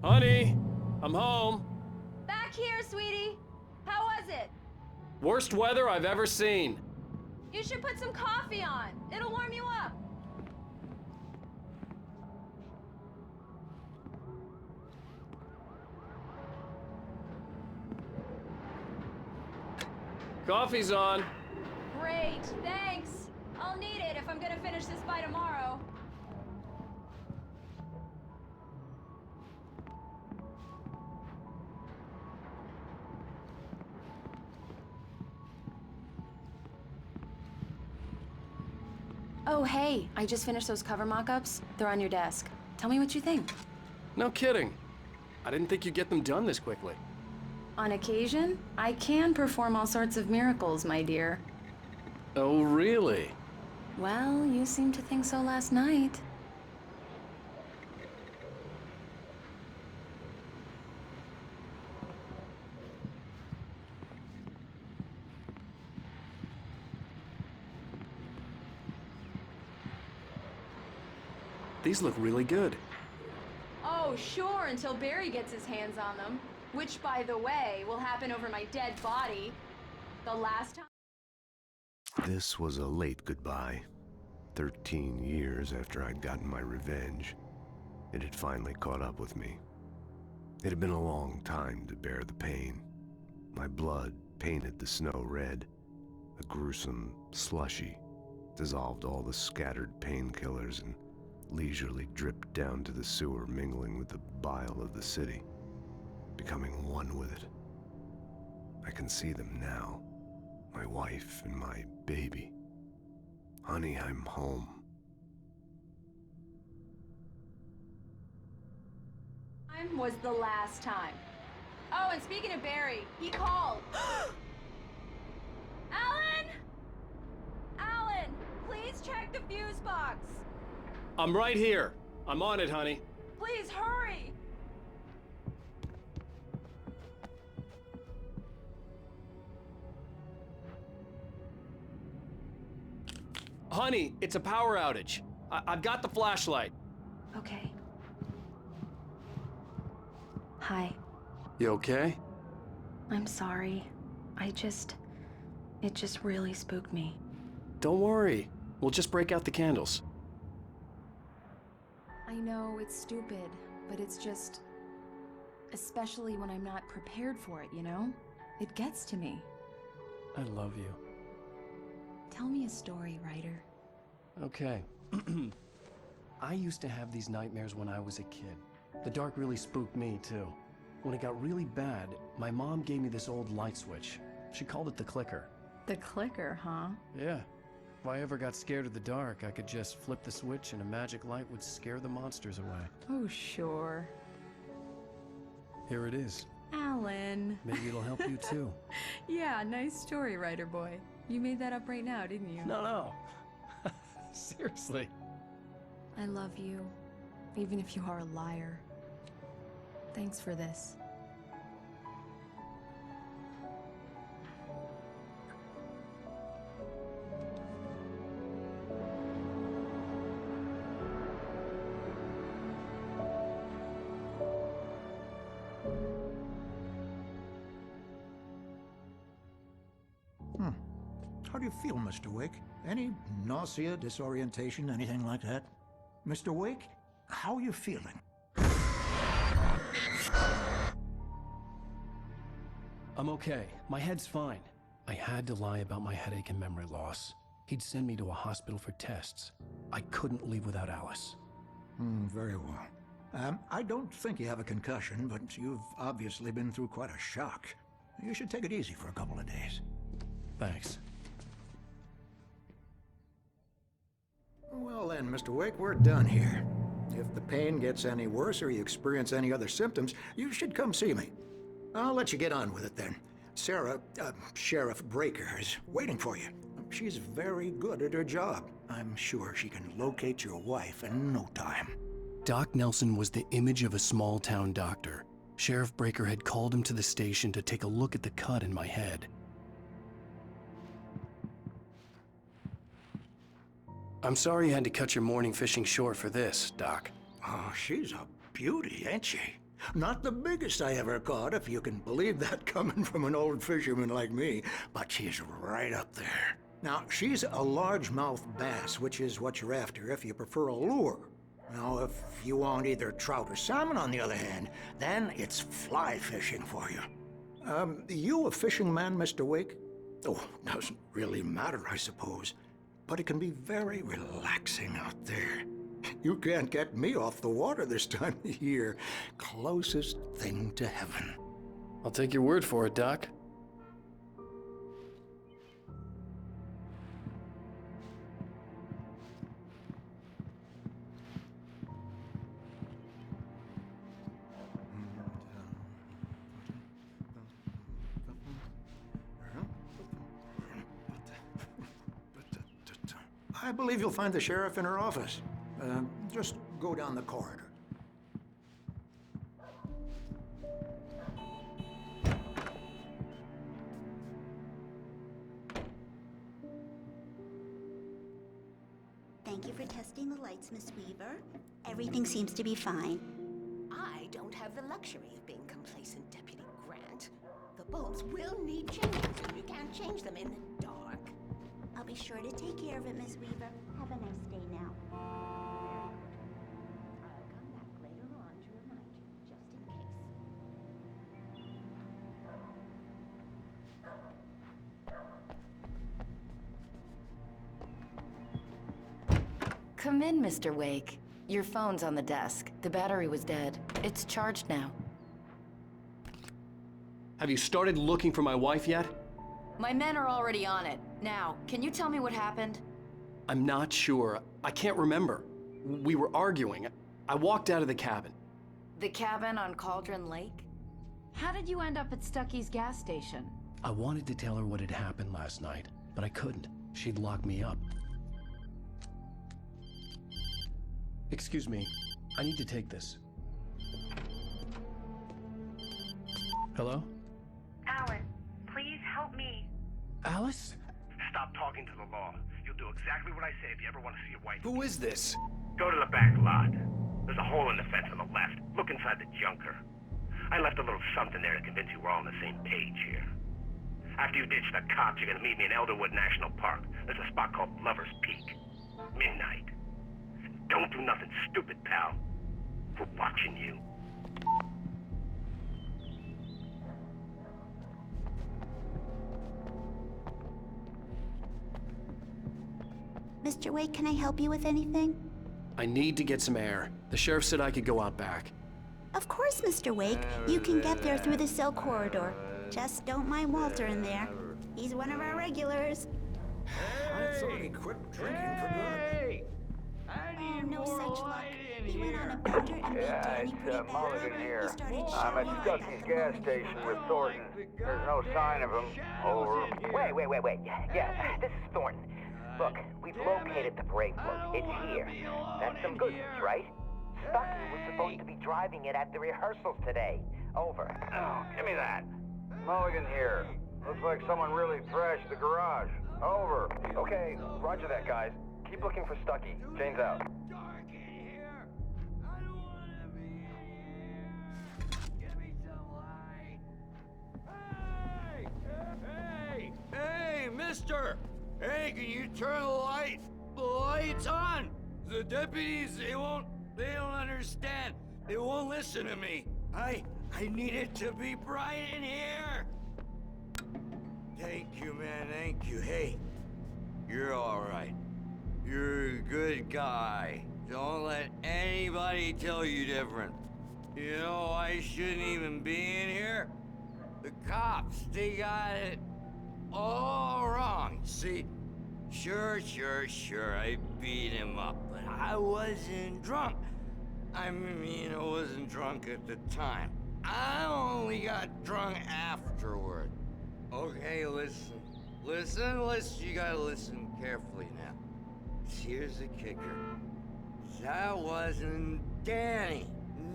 Honey, I'm home. Back here, sweetie. How was it? Worst weather I've ever seen. You should put some coffee on. It'll warm you up. Coffee's on. Great, thanks. I'll need it if I'm gonna finish this by tomorrow. Oh, hey, I just finished those cover mock-ups. They're on your desk. Tell me what you think. No kidding. I didn't think you'd get them done this quickly. On occasion, I can perform all sorts of miracles, my dear. Oh, really? Well, you seemed to think so last night. These look really good. Oh, sure, until Barry gets his hands on them. Which, by the way, will happen over my dead body. The last time... This was a late goodbye. 13 years after I'd gotten my revenge, it had finally caught up with me. It had been a long time to bear the pain. My blood painted the snow red. A gruesome slushy dissolved all the scattered painkillers and leisurely dripped down to the sewer, mingling with the bile of the city, becoming one with it. I can see them now, my wife and my baby. Honey, I'm home. Time was the last time. Oh, and speaking of Barry, he called. Alan! Alan, please check the fuse box. I'm right here. I'm on it, honey. Please hurry! Honey, it's a power outage. I've got the flashlight. Okay. Hi. You okay? I'm sorry. It just really spooked me. Don't worry. We'll just break out the candles. I know it's stupid, but it's just... especially when I'm not prepared for it, you know? It gets to me. I love you. Tell me a story, writer. Okay. I used to have these nightmares when I was a kid. The dark really spooked me, too. When it got really bad, my mom gave me this old light switch. She called it the clicker. The clicker, huh? Yeah. If I ever got scared of the dark, I could just flip the switch and a magic light would scare the monsters away. Oh, sure. Here it is. Alan. Maybe it'll help you, too. Yeah, nice story, writer boy. You made that up right now, didn't you? No. Seriously. I love you, even if you are a liar. Thanks for this. How do you feel, Mr. Wake? Any nausea, disorientation, anything like that? Mr. Wake, how are you feeling? I'm okay. My head's fine. I had to lie about my headache and memory loss. He'd send me to a hospital for tests. I couldn't leave without Alice. Very well. I don't think you have a concussion, but you've obviously been through quite a shock. You should take it easy for a couple of days. Thanks. Well then, Mr. Wake, we're done here. If the pain gets any worse or you experience any other symptoms, you should come see me. I'll let you get on with it then. Sarah, Sheriff Breaker, is waiting for you. She's very good at her job. I'm sure she can locate your wife in no time. Doc Nelson was the image of a small-town doctor. Sheriff Breaker had called him to the station to take a look at the cut in my head. I'm sorry you had to cut your morning fishing short for this, Doc. Oh, she's a beauty, ain't she? Not the biggest I ever caught, if you can believe that coming from an old fisherman like me, but she's right up there. Now, she's a largemouth bass, which is what you're after if you prefer a lure. Now, if you want either trout or salmon, on the other hand, then it's fly fishing for you. You a fishing man, Mr. Wake? Oh, doesn't really matter, I suppose. But it can be very relaxing out there. You can't get me off the water this time of year. Closest thing to heaven. I'll take your word for it, Doc. I believe you'll find the sheriff in her office. Just go down the corridor. Thank you for testing the lights, Miss Weaver. Everything seems to be fine. I don't have the luxury of being complacent, Deputy Grant. The bulbs will need changing, and you can't change them in the dark. I'll be sure to take care of it, Miss Weaver. Have a nice day now. I'll come back later on to remind you, just in case. Come in, Mr. Wake. Your phone's on the desk. The battery was dead. It's charged now. Have you started looking for my wife yet? My men are already on it. Now, can you tell me what happened? I'm not sure. I can't remember. We were arguing. I walked out of the cabin. The cabin on Cauldron Lake? How did you end up at Stucky's gas station? I wanted to tell her what had happened last night, but I couldn't. She'd lock me up. Excuse me. I need to take this. Hello? Alan, please help me. Alice? Stop talking to the law. You'll do exactly what I say if you ever want to see your wife. Who is this? Go to the back lot. There's a hole in the fence on the left. Look inside the junker. I left a little something there to convince you we're all on the same page here. After you ditch the cops, you're gonna meet me in Elderwood National Park. There's a spot called Lover's Peak. Midnight. Don't do nothing stupid, pal. We're watching you. Mr. Wake, can I help you with anything? I need to get some air. The sheriff said I could go out back. Of course, Mr. Wake. You can get there through the cell corridor. Just don't mind Walter in there. He's one of our regulars. I thought he quit drinking for good. Oh, no such luck. He went on a bender and beat Danny pretty bad. Mulligan here. He started I'm at shooting up Stucky's the gas moment. station with Thornton. There's no sign of him. Over. Wait. Yeah, this is Thornton. Look, we've located the brake plug. It's here. That's some good news, right? Stucky was supposed to be driving it at the rehearsals today. Over. Oh, give me that. Mulligan here. Looks like someone really trashed the garage. Over. Okay, roger that, guys. Keep looking for Stucky. Jane's out. Hey, mister! Hey, can you turn the lights on? The deputies, they don't understand. They won't listen to me. I need it to be bright in here. Thank you, man, thank you. Hey, you're all right. You're a good guy. Don't let anybody tell you different. You know, I shouldn't even be in here. The cops, they got it all wrong. See, sure, I beat him up, but I wasn't drunk. I mean, I wasn't drunk at the time. I only got drunk afterward. Okay, listen, you gotta listen carefully now. Here's the kicker. That wasn't Danny.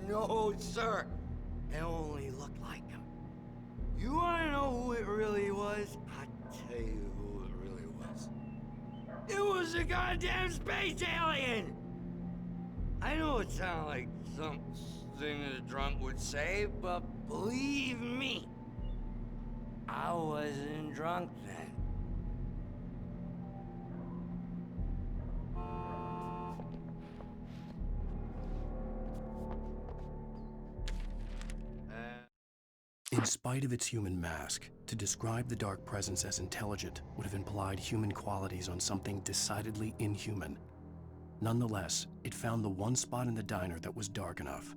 No, sir. It only looked like him. You wanna know who it really was? I'll tell you who it really was. It was a goddamn space alien! I know it sounds like thing a drunk would say, but believe me, I wasn't drunk then. In spite of its human mask, to describe the dark presence as intelligent would have implied human qualities on something decidedly inhuman. Nonetheless, it found the one spot in the diner that was dark enough.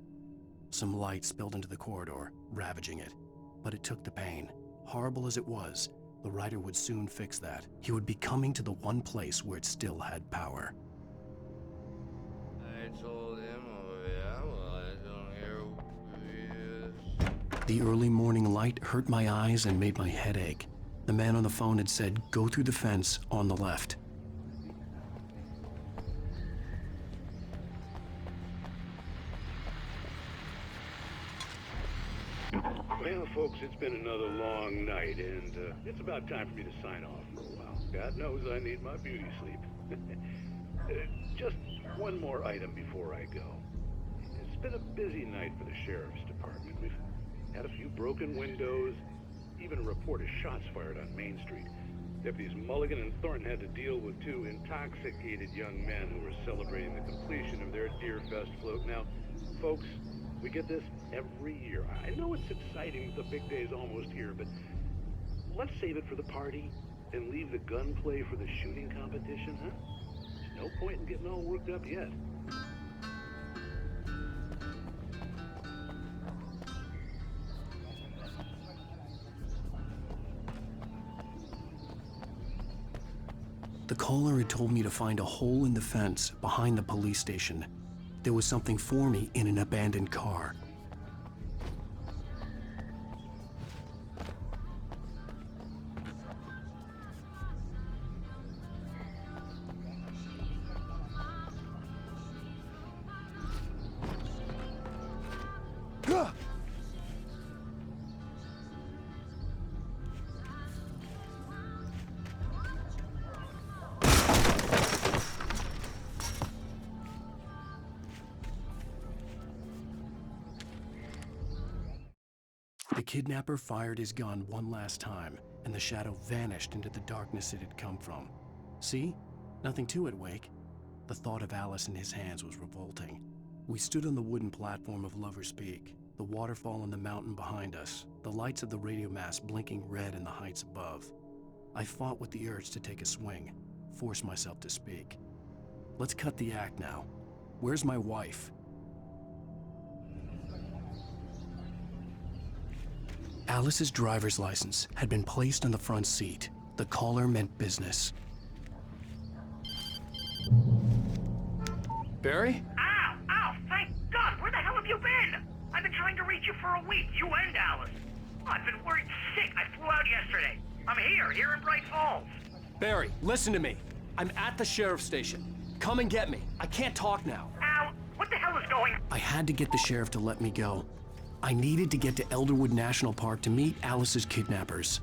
Some light spilled into the corridor, ravaging it. But it took the pain. Horrible as it was, the writer would soon fix that. He would be coming to the one place where it still had power. I told him, oh yeah, well, I don't hear who he is. The early morning light hurt my eyes and made my head ache. The man on the phone had said, "Go through the fence on the left." Well, folks, it's been another long night, and it's about time for me to sign off for a while. God knows I need my beauty sleep. Just one more item before I go. It's been a busy night for the Sheriff's Department. We've had a few broken windows, even a report of shots fired on Main Street. Deputies Mulligan and Thornton had to deal with two intoxicated young men who were celebrating the completion of their Deer Fest float. Now, folks, we get this every year. I know it's exciting, the big day's almost here, but let's save it for the party and leave the gunplay for the shooting competition, huh? There's no point in getting all worked up yet. The caller had told me to find a hole in the fence behind the police station. There was something for me in an abandoned car. The kidnapper fired his gun one last time, and the shadow vanished into the darkness it had come from. See? Nothing to it, Wake. The thought of Alice in his hands was revolting. We stood on the wooden platform of Lover's Peak, the waterfall on the mountain behind us, the lights of the radio mast blinking red in the heights above. I fought with the urge to take a swing, force myself to speak. Let's cut the act now. Where's my wife? Alice's driver's license had been placed on the front seat. The caller meant business. Barry? Ow! Ow! Thank God! Where the hell have you been? I've been trying to reach you for a week, you and Alice. I've been worried sick. I flew out yesterday. I'm here in Bright Falls. Barry, listen to me. I'm at the sheriff's station. Come and get me. I can't talk now. Al, what the hell is going on? I had to get the sheriff to let me go. I needed to get to Elderwood National Park to meet Alice's kidnappers.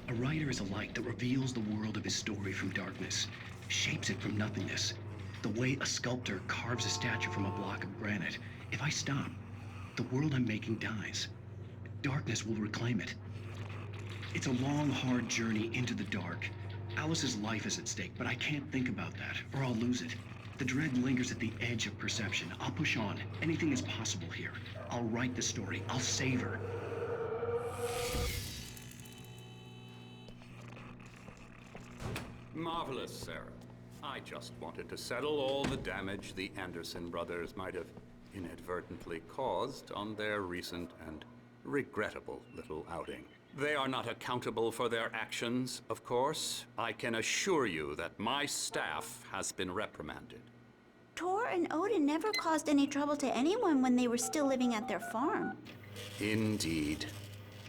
A writer is a light that reveals the world of his story from darkness, shapes it from nothingness. The way a sculptor carves a statue from a block of granite. If I stop, the world I'm making dies. Darkness will reclaim it. It's a long, hard journey into the dark. Alice's life is at stake, but I can't think about that, or I'll lose it. The dread lingers at the edge of perception. I'll push on. Anything is possible here. I'll write the story. I'll save her. Marvelous, Sarah. I just wanted to settle all the damage the Anderson brothers might have inadvertently caused on their recent and regrettable little outing. They are not accountable for their actions, of course. I can assure you that my staff has been reprimanded. Tor and Odin never caused any trouble to anyone when they were still living at their farm. Indeed.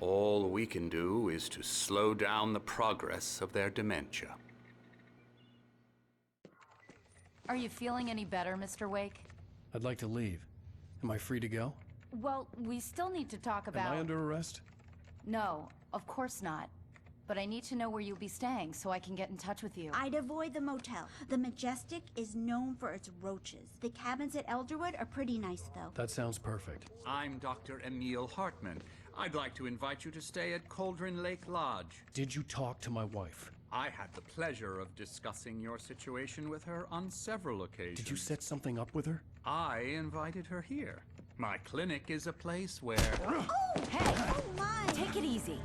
All we can do is to slow down the progress of their dementia. Are you feeling any better, Mr. Wake? I'd like to leave. Am I free to go? Well, we still need to talk about... Am I under arrest? No, of course not. But I need to know where you'll be staying so I can get in touch with you. I'd avoid the motel. The Majestic is known for its roaches. The cabins at Elderwood are pretty nice, though. That sounds perfect. I'm Dr. Emil Hartman. I'd like to invite you to stay at Cauldron Lake Lodge. Did you talk to my wife? I had the pleasure of discussing your situation with her on several occasions. Did you set something up with her? I invited her here. My clinic is a place where... Oh! Hey! Oh, my! Take it easy.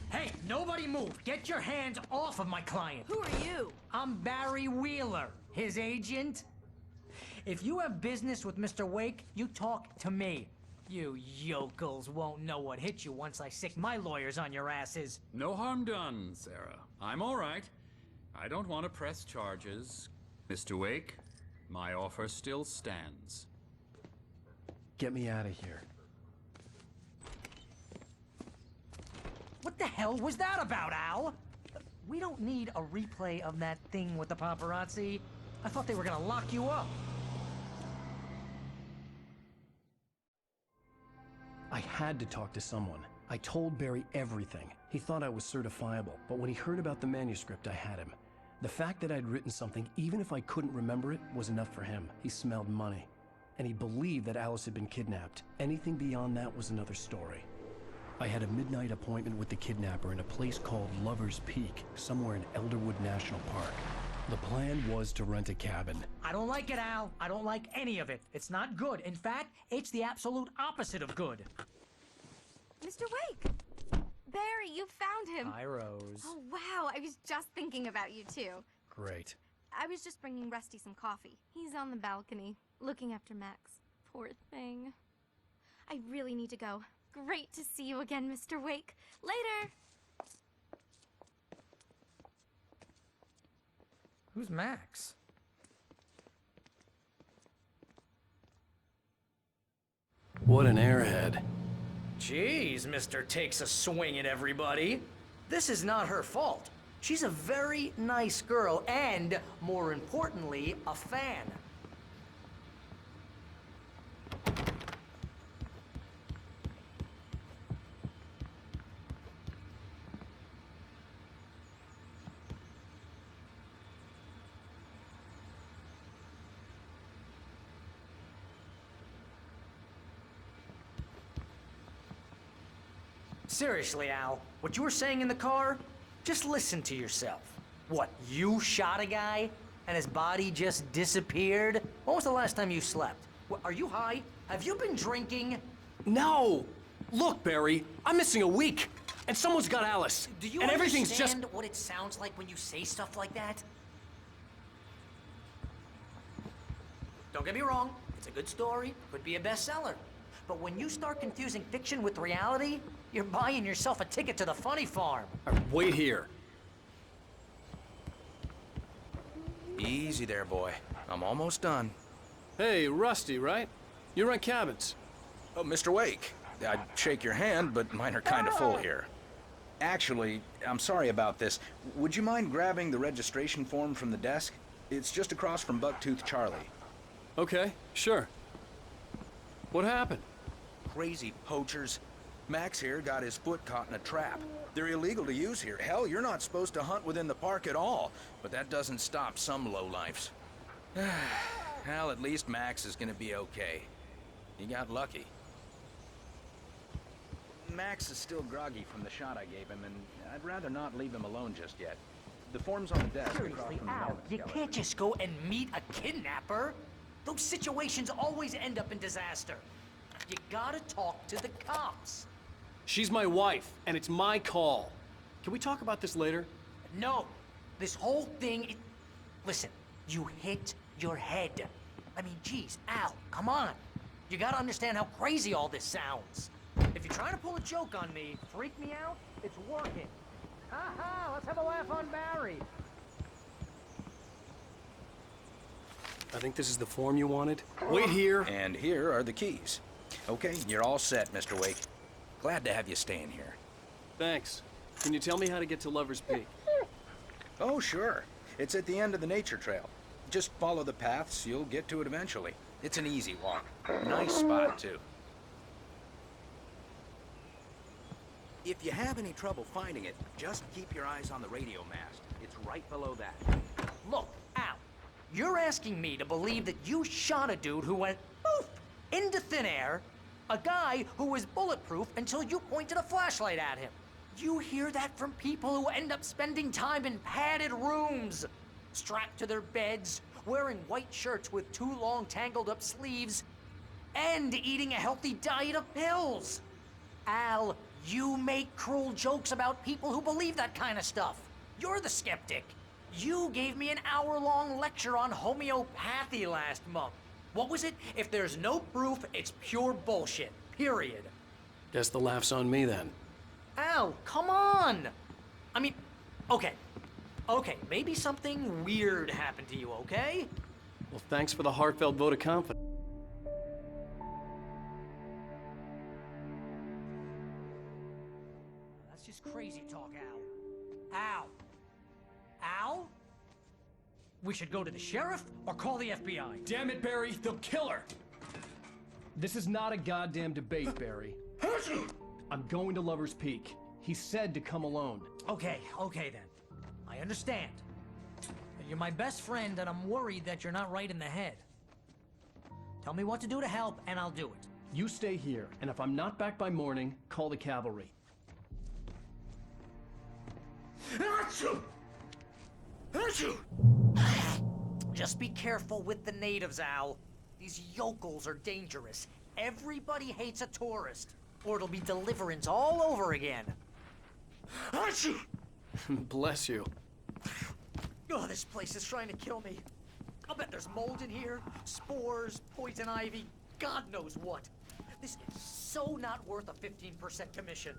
Hey, nobody move! Get your hands off of my client! Who are you? I'm Barry Wheeler, his agent. If you have business with Mr. Wake, you talk to me. You yokels won't know what hit you once I sick my lawyers on your asses. No harm done, Sarah. I'm all right. I don't want to press charges. Mr. Wake, my offer still stands. Get me out of here. What the hell was that about, Al? We don't need a replay of that thing with the paparazzi. I thought they were gonna lock you up. I had to talk to someone. I told Barry everything. He thought I was certifiable, but when he heard about the manuscript, I had him. The fact that I'd written something, even if I couldn't remember it, was enough for him. He smelled money. And he believed that Alice had been kidnapped. Anything beyond that was another story. I had a midnight appointment with the kidnapper in a place called Lover's Peak, somewhere in Elderwood National Park. The plan was to rent a cabin. I don't like it, Al. I don't like any of it. It's not good. In fact, it's the absolute opposite of good. Mr. Wake! Barry, you found him! Hi, Rose. Oh, wow. I was just thinking about you, too. Great. I was just bringing Rusty some coffee. He's on the balcony, looking after Max. Poor thing. I really need to go. Great to see you again, Mr. Wake. Later! Who's Max? What an airhead. Jeez, Mr. Takes a swing at everybody. This is not her fault. She's a very nice girl and, more importantly, a fan. Seriously, Al, what you were saying in the car, just listen to yourself. What, you shot a guy and his body just disappeared? When was the last time you slept? What, are you high? Have you been drinking? No! Look, Barry, I'm missing a week, and someone's got Alice. Do you and everything's understand what it sounds like when you say stuff like that? Don't get me wrong, it's a good story, could be a bestseller. But when you start confusing fiction with reality, you're buying yourself a ticket to the funny farm. Wait here. Easy there, boy. I'm almost done. Hey, Rusty, right? You rent cabins. Oh, Mr. Wake. I'd shake your hand, but mine are kind of full here. Actually, I'm sorry about this. Would you mind grabbing the registration form from the desk? It's just across from Bucktooth Charlie. Okay, sure. What happened? Crazy poachers. Max here got his foot caught in a trap. They're illegal to use here. Hell, you're not supposed to hunt within the park at all. But that doesn't stop some lowlifes. Well, at least Max is gonna be okay. He got lucky. Max is still groggy from the shot I gave him, and I'd rather not leave him alone just yet. The form's on the desk. Seriously, Al, you can't just go and meet a kidnapper. Those situations always end up in disaster. You gotta talk to the cops. She's my wife, and it's my call. Can we talk about this later? No. This whole thing... Listen, you hit your head. I mean, geez, Al, come on. You gotta understand how crazy all this sounds. If you're trying to pull a joke on me, freak me out, it's working. Ha-ha, let's have a laugh on Barry. I think this is the form you wanted. Wait here. And here are the keys. Okay, you're all set, Mr. Wake. Glad to have you staying here. Thanks. Can you tell me how to get to Lover's Peak? Oh, sure. It's at the end of the nature trail. Just follow the paths, you'll get to it eventually. It's an easy walk. Nice spot, too. If you have any trouble finding it, just keep your eyes on the radio mast. It's right below that. Look, Al, you're asking me to believe that you shot a dude who went poof into thin air, a guy who was bulletproof until you pointed a flashlight at him. You hear that from people who end up spending time in padded rooms, strapped to their beds, wearing white shirts with too long tangled up sleeves, and eating a healthy diet of pills. Al, you make cruel jokes about people who believe that kind of stuff. You're the skeptic. You gave me an hour-long lecture on homeopathy last month. What was it? If there's no proof, it's pure bullshit. Period. Guess the laugh's on me then. Al, come on! I mean, okay, maybe something weird happened to you, okay? Well, thanks for the heartfelt vote of confidence. That's just crazy talk, Al. Al? Al? We should go to the sheriff or call the FBI. Damn it, Barry, they'll kill her! This is not a goddamn debate, Barry. I'm going to Lover's Peak. He said to come alone. Okay then. I understand. You're my best friend, and I'm worried that you're not right in the head. Tell me what to do to help, and I'll do it. You stay here, and if I'm not back by morning, call the cavalry. Just be careful with the natives, Al. These yokels are dangerous. Everybody hates a tourist, or it'll be Deliverance all over again. Bless you. Oh, this place is trying to kill me. I'll bet there's mold in here, spores, poison ivy, God knows what. This is so not worth a 15% commission.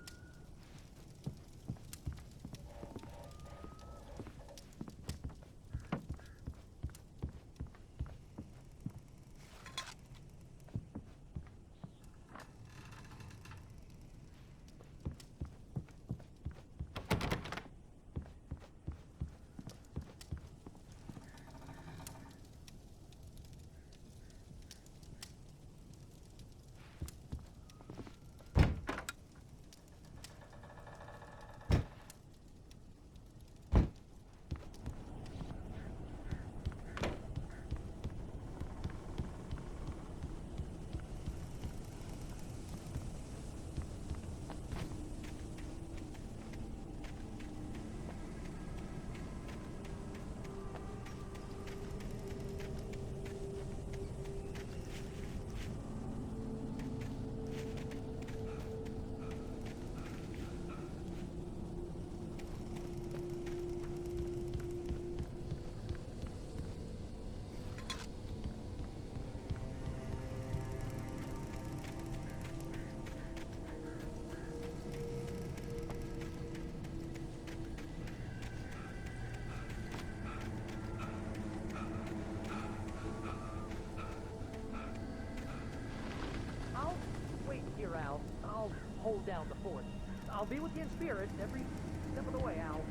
I'll hold down the fort. I'll be with you in spirit every step of the way, Al.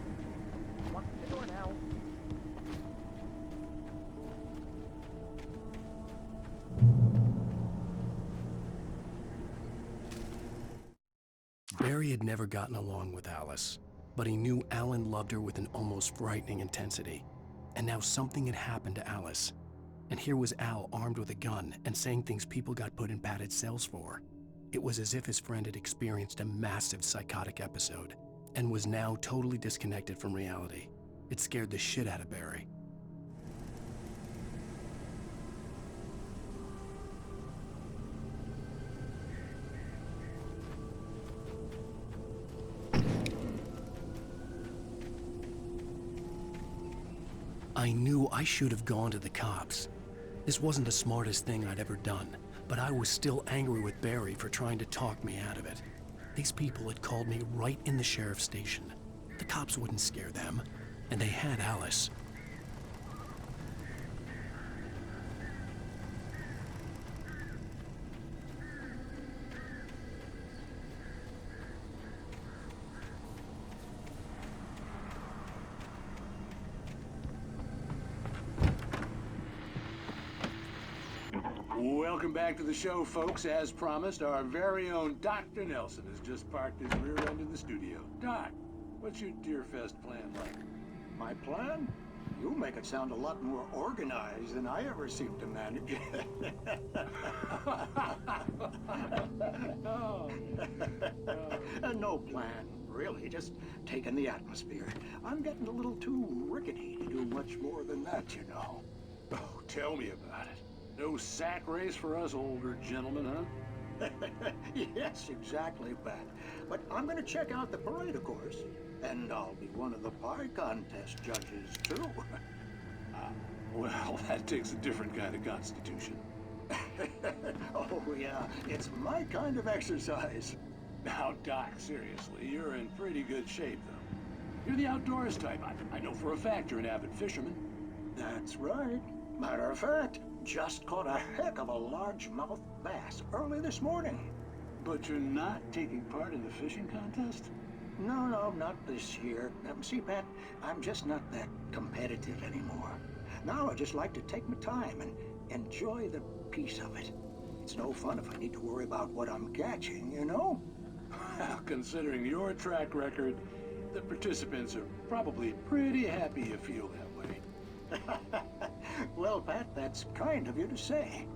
Watch the door now. Barry had never gotten along with Alice, but he knew Alan loved her with an almost frightening intensity. And now something had happened to Alice. And here was Al armed with a gun and saying things people got put in padded cells for. It was as if his friend had experienced a massive psychotic episode and was now totally disconnected from reality. It scared the shit out of Barry. I knew I should have gone to the cops. This wasn't the smartest thing I'd ever done, but I was still angry with Barry for trying to talk me out of it. These people had called me right in the sheriff's station. The cops wouldn't scare them, and they had Alice. Welcome back to the show, folks. As promised, our very own Dr. Nelson has just parked his rear end in the studio. Doc, what's your Deerfest plan like? My plan? You make it sound a lot more organized than I ever seem to manage. No plan, really. Just taking the atmosphere. I'm getting a little too rickety to do much more than that, you know. Oh, tell me about it. No sack race for us older gentlemen, huh? Yes, exactly, Pat. But I'm gonna check out the parade, of course. And I'll be one of the pie contest judges, too. Well, that takes a different kind of constitution. Oh, yeah. It's my kind of exercise. Now, Doc, seriously, you're in pretty good shape, though. You're the outdoors type. I know for a fact you're an avid fisherman. That's right. Matter of fact, just caught a heck of a largemouth bass early this morning. But you're not taking part in the fishing contest? No, not this year. See, Pat, I'm just not that competitive anymore. Now I just like to take my time and enjoy the peace of it. It's no fun if I need to worry about what I'm catching, you know? Well, considering your track record, the participants are probably pretty happy you feel that way. Well, Pat, that's kind of you to say.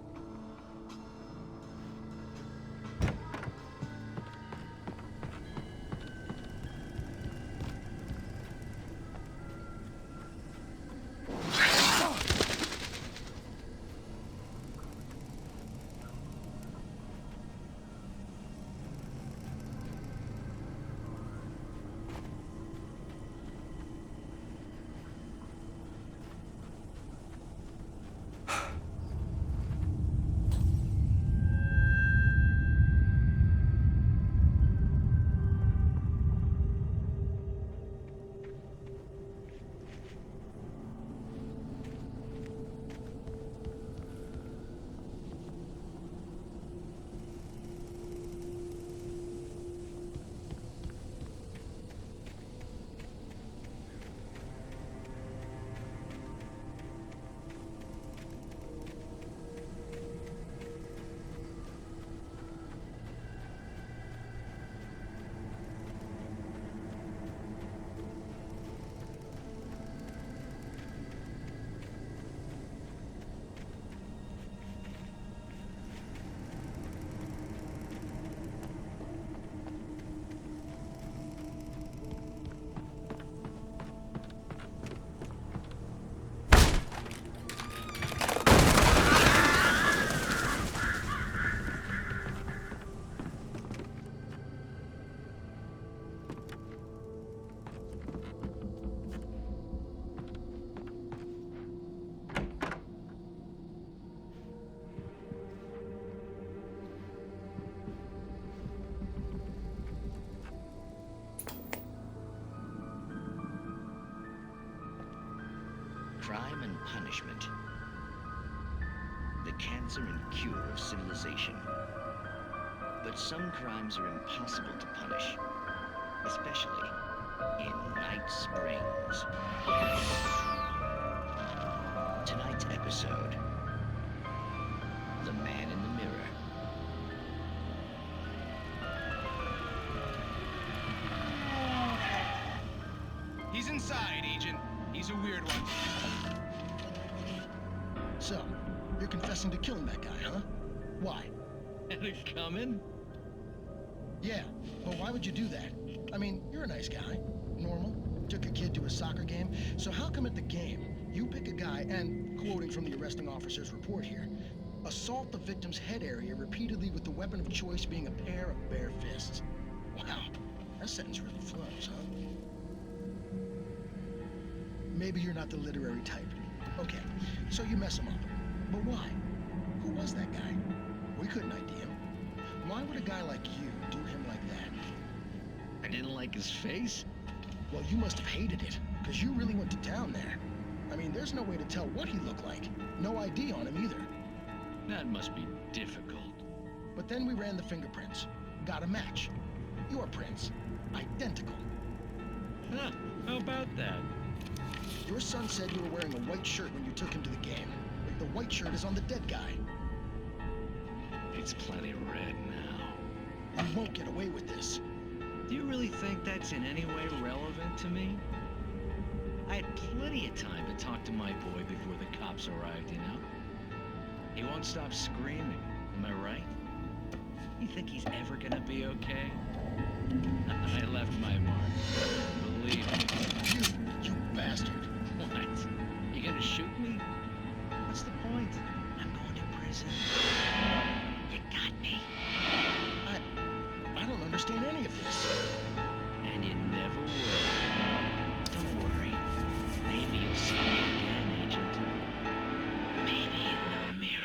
Crime and punishment. The cancer and cure of civilization. But some crimes are impossible to punish, especially in Night Springs. Tonight's episode, The Man in the Mirror. He's inside, Agent. He's a weird one. So, you're confessing to killing that guy, huh? Why? Had it coming? Yeah, but why would you do that? I mean, you're a nice guy. Normal. Took a kid to a soccer game. So how come at the game, you pick a guy and, quoting from the arresting officer's report here, assault the victim's head area repeatedly with the weapon of choice being a pair of bare fists? Wow, that sentence really flows, huh? Maybe you're not the literary type. Okay, so you mess him up. But why? Who was that guy? We couldn't ID him. Why would a guy like you do him like that? I didn't like his face? Well, you must have hated it, because you really went to town there. I mean, there's no way to tell what he looked like. No ID on him either. That must be difficult. But then we ran the fingerprints. Got a match. Your prints. Identical. Huh, how about that? Your son said you were wearing a white shirt when you took him to the game. The white shirt is on the dead guy. It's plenty red now. You won't get away with this. Do you really think that's in any way relevant to me? I had plenty of time to talk to my boy before the cops arrived, you know? He won't stop screaming, am I right? You think he's ever gonna be okay? I left my mark. Believe me. You bastard. What? You gonna shoot me? What's the point? I'm going to prison. You got me. I don't understand any of this. And you never will. Don't worry. Maybe you'll see me again, Agent. Maybe in the mirror.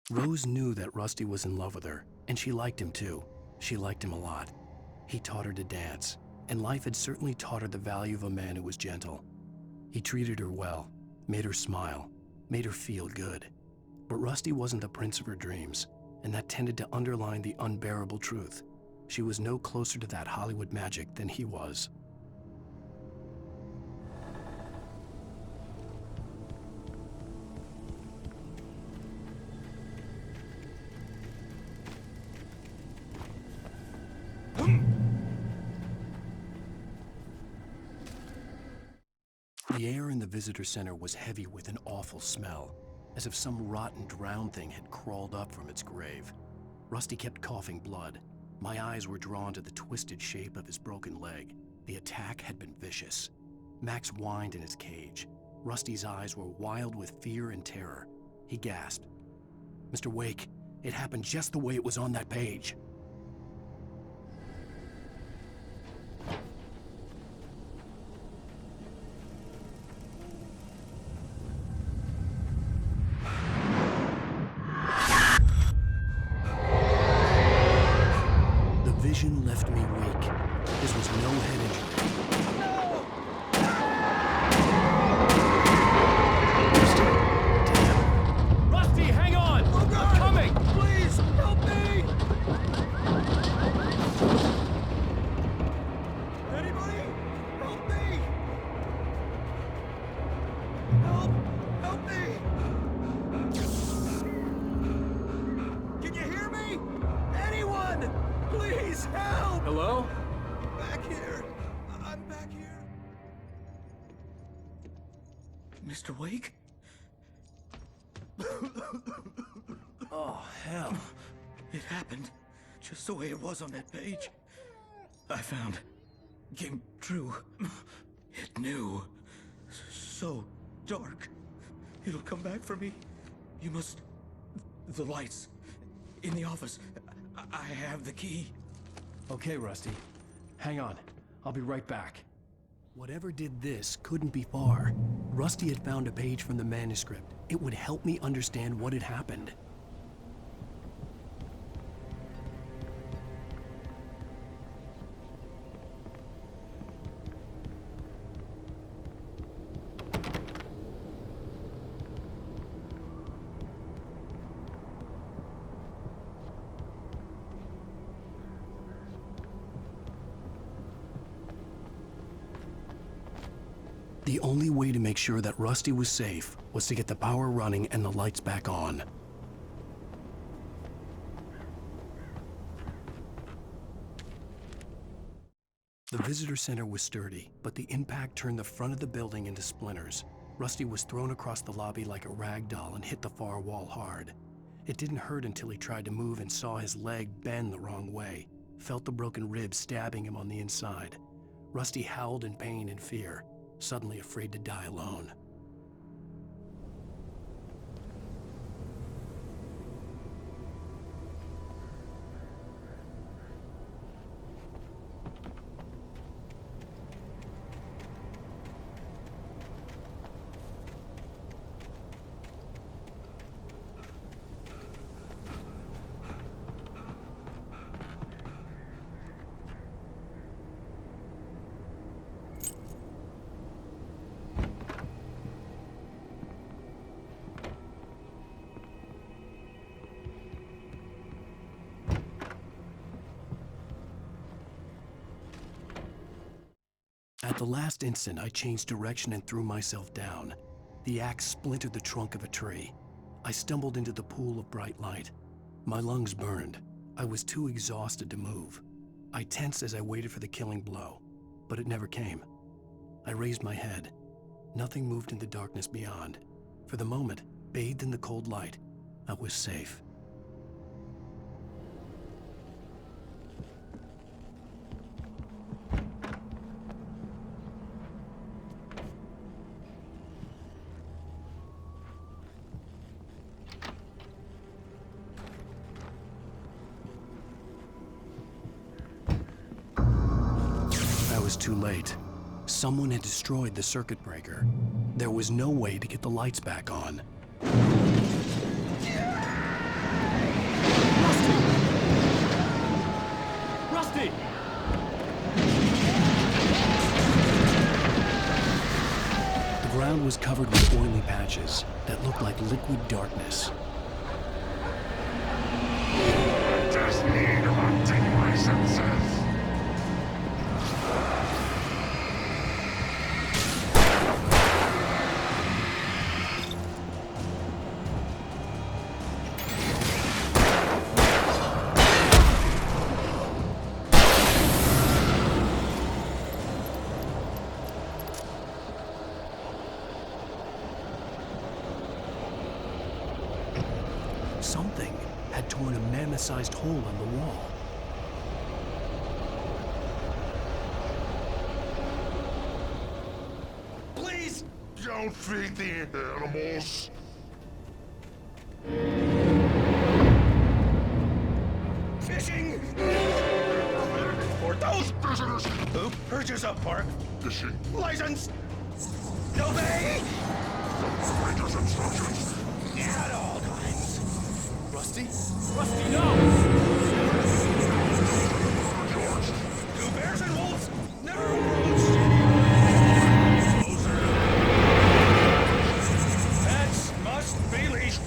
Rose knew that Rusty was in love with her, and she liked him too. She liked him a lot. He taught her to dance, and life had certainly taught her the value of a man who was gentle. He treated her well, made her smile, made her feel good. But Rusty wasn't the prince of her dreams, and that tended to underline the unbearable truth. She was no closer to that Hollywood magic than he was. The air in the visitor center was heavy with an awful smell, as if some rotten drowned thing had crawled up from its grave. Rusty kept coughing blood. My eyes were drawn to the twisted shape of his broken leg. The attack had been vicious. Max whined in his cage. Rusty's eyes were wild with fear and terror. He gasped, "Mr. Wake, it happened just the way it was on that page." Vision left me weak. This was no head injury. Damn. Rusty, hang on! Oh, God. I'm coming! Please, help me! Anybody? Help me! Help me! Can you hear me? Anyone? Please help! Hello? Back here. I'm back here. Mr. Wake? Oh, hell. It happened just the way it was on that page. I found. Came true. It knew. So dark. It'll come back for me. You must... The lights. In the office. I have the key. Okay, Rusty. Hang on. I'll be right back. Whatever did this couldn't be far. Rusty had found a page from the manuscript. It would help me understand what had happened. The only way to make sure that Rusty was safe was to get the power running and the lights back on. The visitor center was sturdy, but the impact turned the front of the building into splinters. Rusty was thrown across the lobby like a rag doll and hit the far wall hard. It didn't hurt until he tried to move and saw his leg bend the wrong way, felt the broken rib stabbing him on the inside. Rusty howled in pain and fear, suddenly afraid to die alone. At the last instant, I changed direction and threw myself down. The axe splintered the trunk of a tree. I stumbled into the pool of bright light. My lungs burned. I was too exhausted to move. I tensed as I waited for the killing blow, but it never came. I raised my head. Nothing moved in the darkness beyond. For the moment, bathed in the cold light, I was safe. I was too late. Someone had destroyed the circuit breaker. There was no way to get the lights back on. Rusty! The ground was covered with oily patches that looked like liquid darkness. I just need haunting my senses. Something had torn a mammoth-sized hole in the wall. Please don't feed the animals. Fishing! For those visitors who purchase a park fishing license, obey Ranger's instructions. at all times. Rusty? Rusty, no! Do bears and wolves never approach? Pets must be leashed.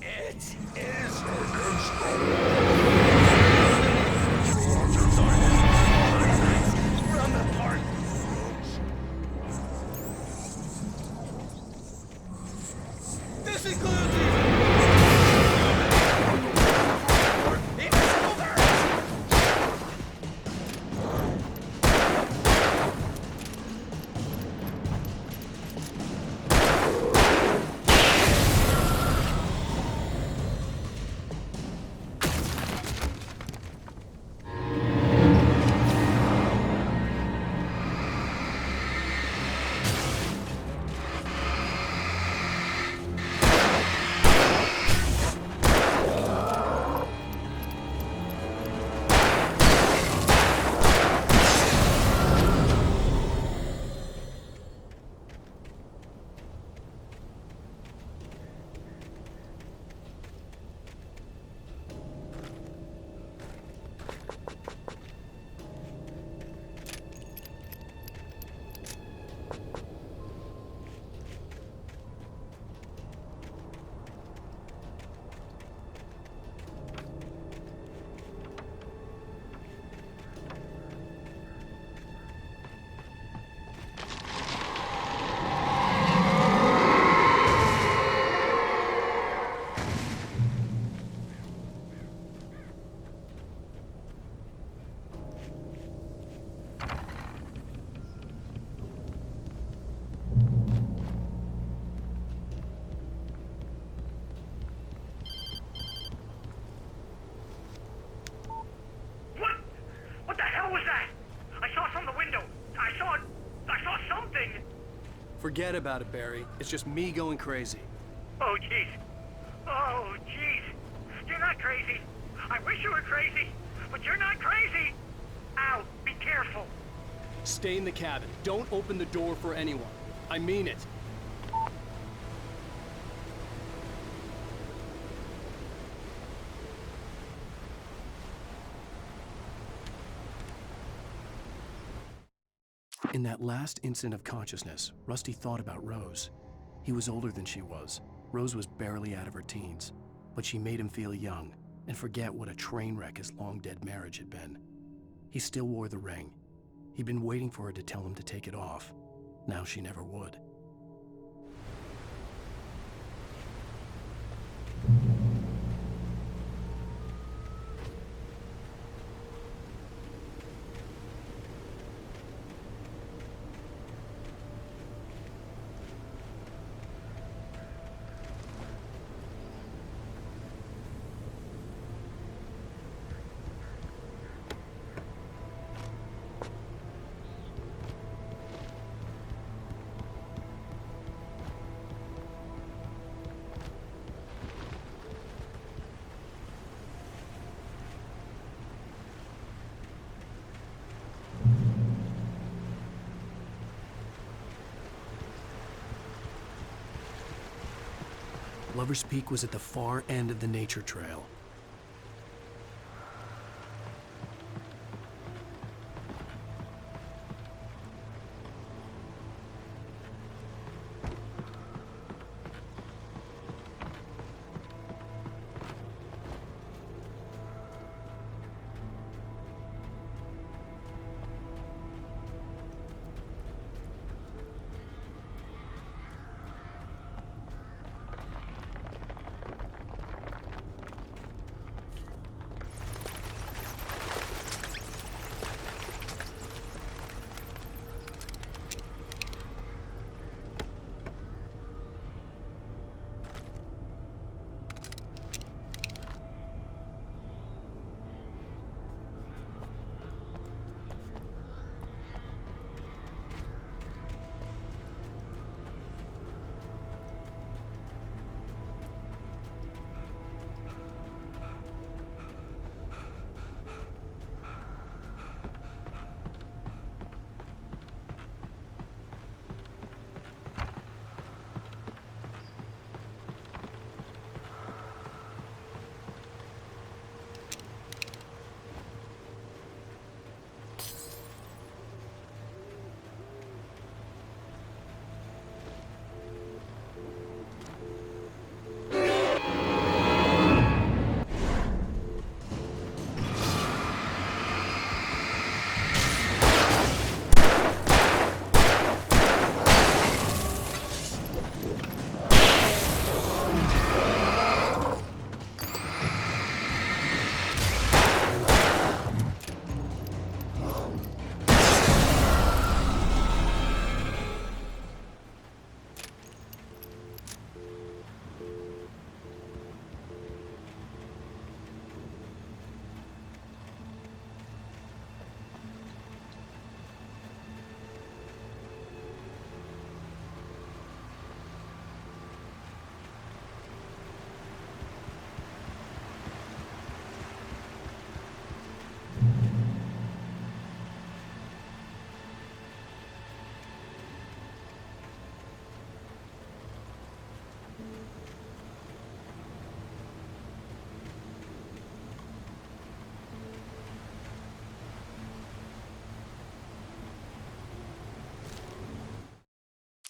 It is against the from the park. This includes Forget about it, Barry. It's just me going crazy. Oh, jeez. Oh, jeez. You're not crazy. I wish you were crazy, but you're not crazy. Al, be careful. Stay in the cabin. Don't open the door for anyone. I mean it. In that last instant of consciousness, Rusty thought about Rose. He was older than she was. Rose was barely out of her teens, but she made him feel young and forget what a train wreck his long-dead marriage had been. He still wore the ring. He'd been waiting for her to tell him to take it off. Now she never would. Lover's Peak was at the far end of the nature trail.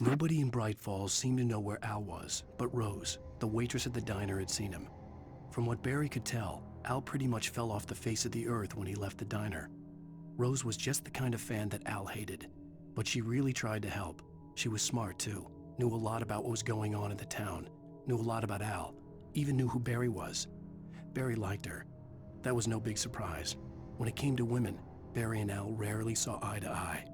Nobody in Bright Falls seemed to know where Al was, but Rose, the waitress at the diner, had seen him. From what Barry could tell, Al pretty much fell off the face of the earth when he left the diner. Rose was just the kind of fan that Al hated, but she really tried to help. She was smart too, knew a lot about what was going on in the town, knew a lot about Al, even knew who Barry was. Barry liked her. That was no big surprise. When it came to women, Barry and Al rarely saw eye to eye.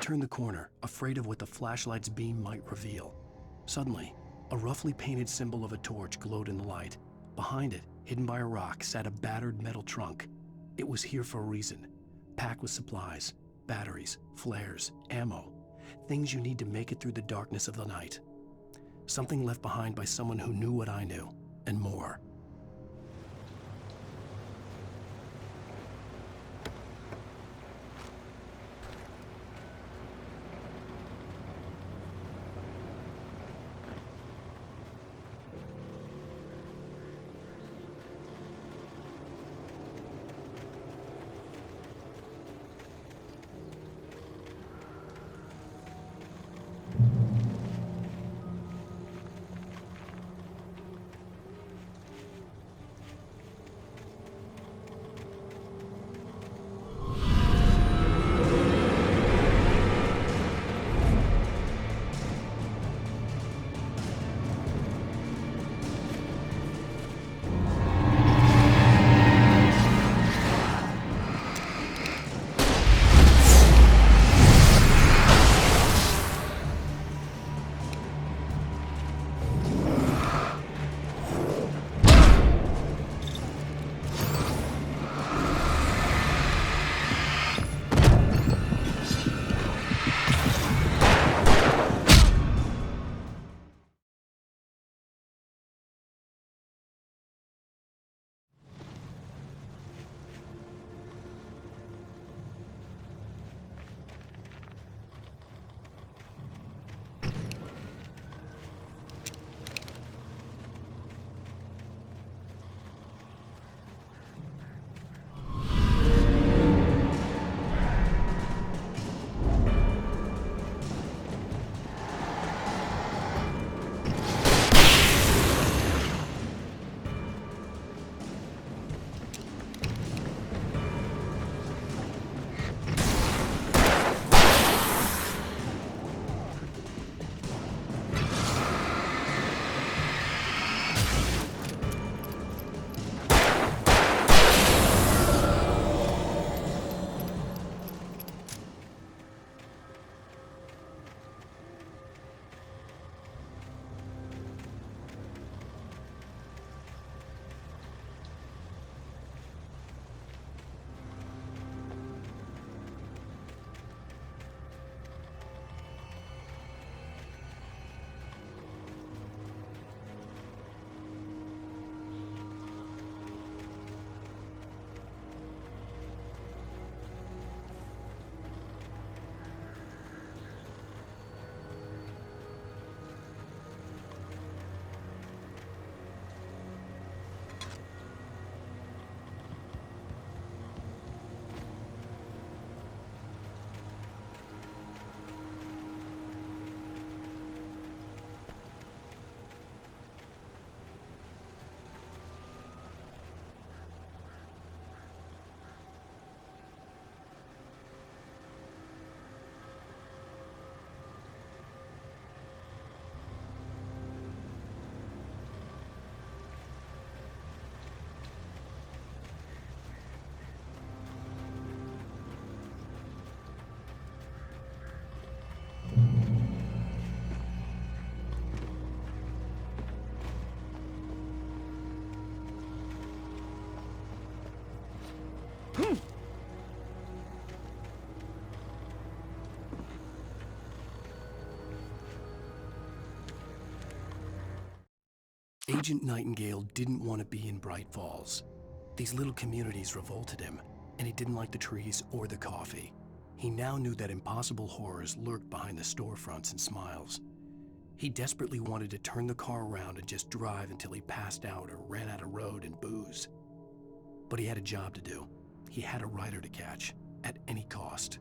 turned the corner, afraid of what the flashlight's beam might reveal. Suddenly, a roughly painted symbol of a torch glowed in the light. Behind it, hidden by a rock, sat a battered metal trunk. It was here for a reason, packed with supplies, batteries, flares, ammo, things you need to make it through the darkness of the night. Something left behind by someone who knew what I knew, and more. Agent Nightingale didn't want to be in Bright Falls. These little communities revolted him, and he didn't like the trees or the coffee. He now knew that impossible horrors lurked behind the storefronts and smiles. He desperately wanted to turn the car around and just drive until he passed out or ran out of road and booze. But he had a job to do. He had a rider to catch, at any cost.